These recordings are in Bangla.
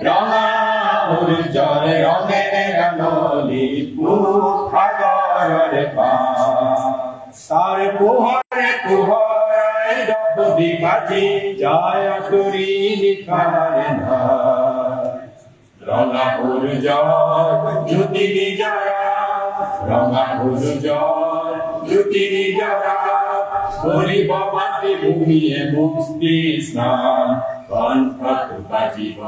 রঙা উজ্জ্বল রঙের নলি সাগরের পার তার কুহরে কুহরায় দ্রৌপদী বাজি যায় করি লিখার ধার রঙা উজ্জ্বল জ্যোতির জরা রঙা উজ্জ্বল জ্যোতির জরা করিব মাতৃভূমিয়ে মুক্তি স্নান কণ্ঠত বাজিব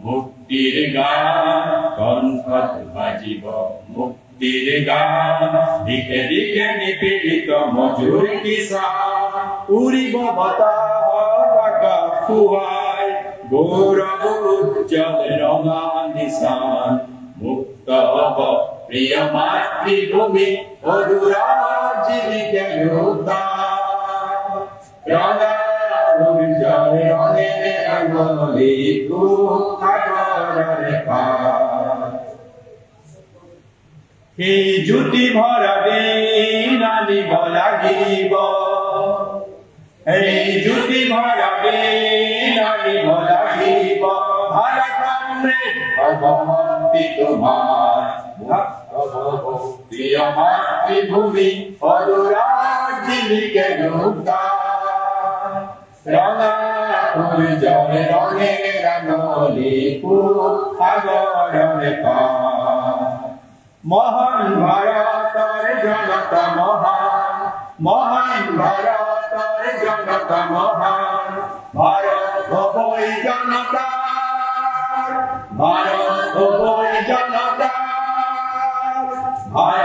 মুক্তির গান কণ্ঠত বাজিব মুক্তির গান দিকে দিকে নিপীড়িত মজুর কিষান উড়িব বাতাকা ফুয়ায় গৌরব উজ্জ্বল রঙা নিশান মুক্ত হব প্রিয় মাতৃভূমি অদূরাজিকে উদ্ধার রঙা উজ্জ্বল রঙের নলি সাগরের পার এই জ্যোতি ভরা দিন আনিব লাগিব এই জ্যোতি ভরা দিন আনিব লাগিব ভারতম্রে ভক্তি তোমার প্রিয় মাতৃভূমি অদূরাজিকে উদ্ধার রঙা উজ্জ্বল রঙের নলি সাগরের পার মহান ভারতের জনতা মহান মহান ভারতের জনতা মহান ভারত হবই জনতা ভারত হবই জনতা ভারত